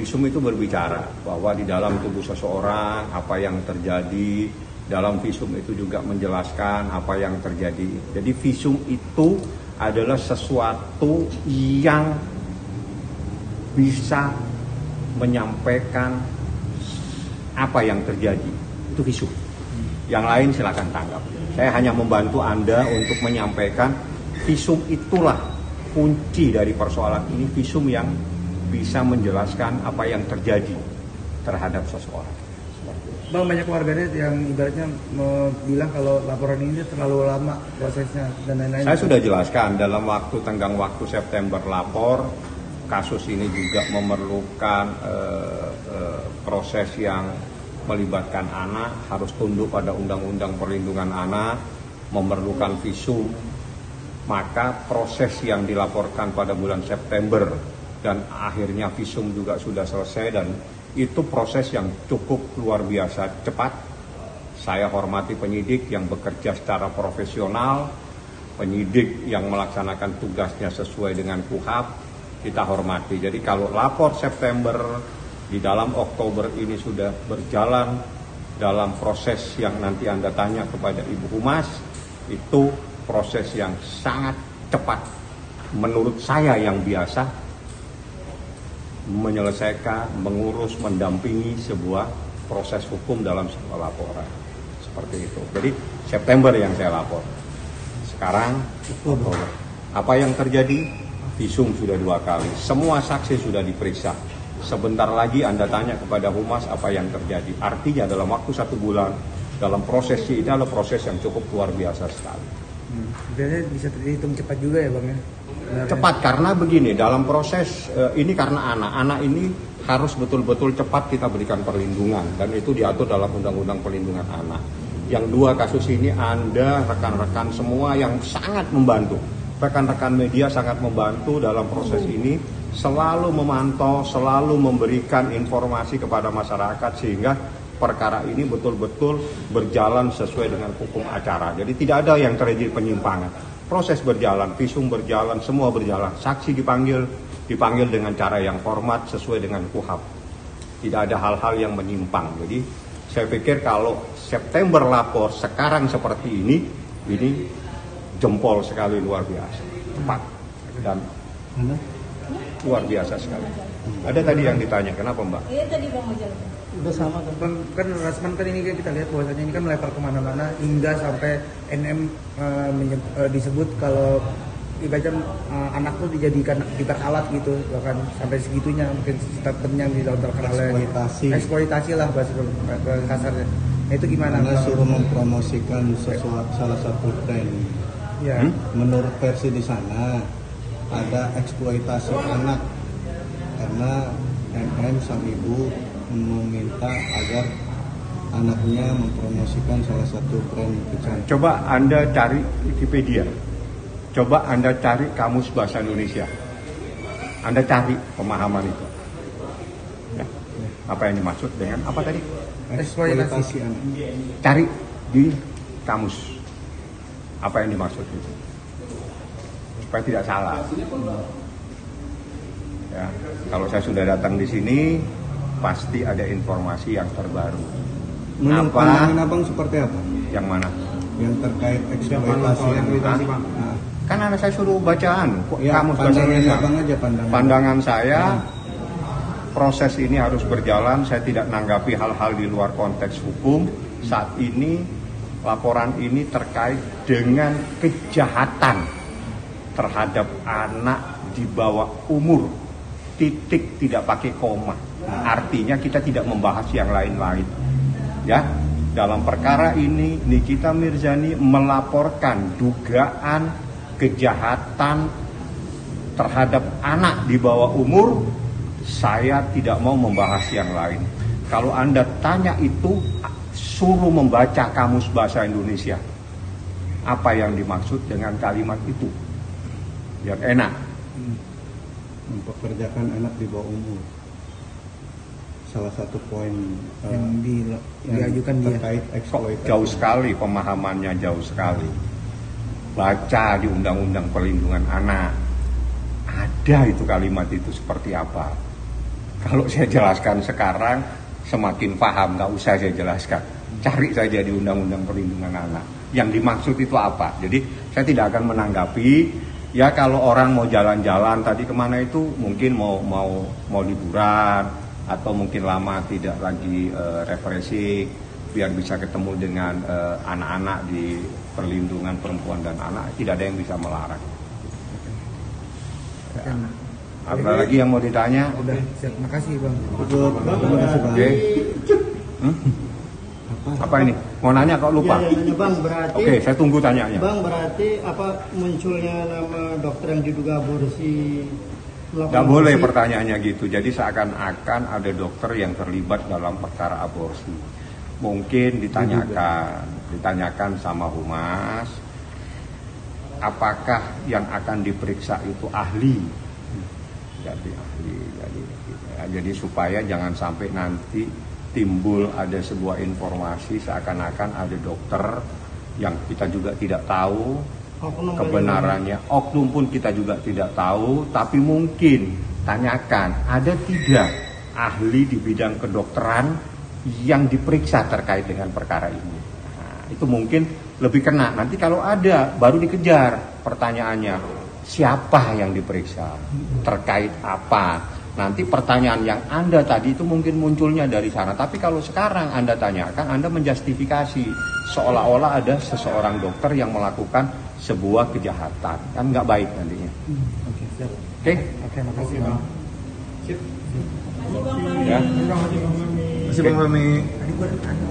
Visum itu berbicara bahwa di dalam tubuh seseorang apa yang terjadi, dalam visum itu juga menjelaskan apa yang terjadi. Jadi visum itu adalah sesuatu yang bisa menyampaikan apa yang terjadi. Itu visum. Yang lain silakan tanggap. Saya hanya membantu Anda untuk menyampaikan visum itulah kunci dari persoalan ini. Visum yang bisa menjelaskan apa yang terjadi terhadap seseorang. Bang, banyak warganet yang ibaratnya bilang kalau laporan ini terlalu lama prosesnya dan lain-lain. Saya sudah jelaskan dalam tenggang waktu September lapor, kasus ini juga memerlukan proses yang melibatkan anak, harus tunduk pada Undang-Undang Perlindungan Anak, memerlukan visum. Maka proses yang dilaporkan pada bulan September dan akhirnya visum juga sudah selesai, dan itu proses yang cukup luar biasa cepat. Saya hormati penyidik yang bekerja secara profesional, penyidik yang melaksanakan tugasnya sesuai dengan KUHP, kita hormati. Jadi kalau lapor September, di dalam Oktober ini sudah berjalan dalam proses yang nanti Anda tanya kepada Ibu Humas, itu proses yang sangat cepat. Menurut saya yang biasa, menyelesaikan, mengurus, mendampingi sebuah proses hukum dalam sebuah laporan. Seperti itu. Jadi September yang saya lapor. Sekarang Oktober. Apa yang terjadi? Visum sudah 2 kali. Semua saksi sudah diperiksa. Sebentar lagi Anda tanya kepada Humas apa yang terjadi. Artinya dalam waktu 1 bulan, dalam proses ini adalah proses yang cukup luar biasa sekali. Biasanya bisa terhitung cepat juga ya Bang ya? Cepat karena begini, dalam proses ini karena anak ini harus betul-betul cepat kita berikan perlindungan, dan itu diatur dalam Undang-Undang Perlindungan Anak. Yang 2 kasus ini Anda, rekan-rekan semua yang sangat membantu, rekan-rekan media sangat membantu dalam proses ini, selalu memantau, selalu memberikan informasi kepada masyarakat sehingga perkara ini betul-betul berjalan sesuai dengan hukum acara. Jadi tidak ada yang terjadi penyimpangan. Proses berjalan, visum berjalan, semua berjalan. Saksi dipanggil dengan cara yang hormat sesuai dengan KUHP. Tidak ada hal-hal yang menyimpang. Jadi saya pikir kalau September lapor sekarang seperti ini jempol sekali, luar biasa. Cepat dan luar biasa sekali. Ada tadi yang ditanya, kenapa Mbak? Iya tadi Bang mau jawab. Udah sama kan Rasman kan ini kita lihat bahwasanya ini kan melebar kemana-mana hingga sampai NM disebut kalau ibaratnya anak tuh dijadikan alat gitu, bahkan sampai segitunya mungkin statementnya dilontarkan oleh eksploitasi lah bahasa kasarnya. Nah, itu gimana? Karena suruh mempromosikan salah satu brand. Ya. Menurut versi di sana ada eksploitasi anak karena NM sang ibu meminta agar anaknya mempromosikan salah satu brand kecantikan. Coba Anda cari Wikipedia, coba Anda cari Kamus Bahasa Indonesia, Anda cari pemahaman itu. Ya. Apa yang dimaksud dengan apa tadi? Eksploitasi anak. Cari di kamus apa yang dimaksud itu, supaya tidak salah. Ya, kalau saya sudah datang di sini, pasti ada informasi yang terbaru. Menurut pandangan Abang seperti apa? Yang mana? Yang terkait eksploitasi anak. Kan anak saya suruh bacaan. Ya, Kamus Bahasa Indonesia. Abang aja Pandangan saya, proses ini harus berjalan. Saya tidak menanggapi hal-hal di luar konteks hukum. Saat ini laporan ini terkait dengan kejahatan terhadap anak di bawah umur. Titik, tidak pakai koma. Artinya kita tidak membahas yang lain-lain. Ya, dalam perkara ini Nikita Mirzani melaporkan dugaan kejahatan terhadap anak di bawah umur. Saya tidak mau membahas yang lain. Kalau Anda tanya itu, suruh membaca Kamus Bahasa Indonesia. Apa yang dimaksud dengan kalimat itu? Biar enak. Mempekerjakan anak di bawah umur. Salah satu poin yang diajukan terkait eksploitasi. Jauh sekali pemahamannya, jauh sekali. Baca di Undang-Undang Perlindungan Anak, ada itu kalimat itu seperti apa. Kalau saya jelaskan sekarang semakin paham, nggak usah saya jelaskan. Cari saja di Undang-Undang Perlindungan Anak. Yang dimaksud itu apa? Jadi saya tidak akan menanggapi. Ya kalau orang mau jalan-jalan tadi kemana itu mungkin mau liburan atau mungkin lama tidak lagi refreshing biar bisa ketemu dengan anak-anak di perlindungan perempuan dan anak, tidak ada yang bisa melarang. Ya. Apa lagi yang mau ditanya? Udah, siap. Makasih Bang. Terima kasih Bang. Oke. Apa ini? Mau nanya kok lupa? Ya, nanya Bang, berarti Oke, saya tunggu tanyanya. Bang, berarti apa munculnya nama dokter yang diduga aborsi? Nggak boleh pertanyaannya gitu. Jadi seakan-akan ada dokter yang terlibat dalam perkara aborsi. Mungkin ditanyakan sama humas, apakah yang akan diperiksa itu ahli? Jadi ahli. Jadi supaya jangan sampai nanti timbul ada sebuah informasi seakan-akan ada dokter yang kita juga tidak tahu kebenarannya, oknum pun kita juga tidak tahu, tapi mungkin tanyakan ada tidak ahli di bidang kedokteran yang diperiksa terkait dengan perkara ini. Nah, itu mungkin lebih kena. Nanti kalau ada baru dikejar pertanyaannya, siapa yang diperiksa, terkait apa. Nanti pertanyaan yang Anda tadi itu mungkin munculnya dari sana. Tapi kalau sekarang Anda tanyakan, Anda menjustifikasi seolah-olah ada seseorang dokter yang melakukan sebuah kejahatan. Kan nggak baik nantinya. Oke, siap. Oke? Oke, makasih Bang. Ya. Masih Bang Fahmi. Tadi gua ada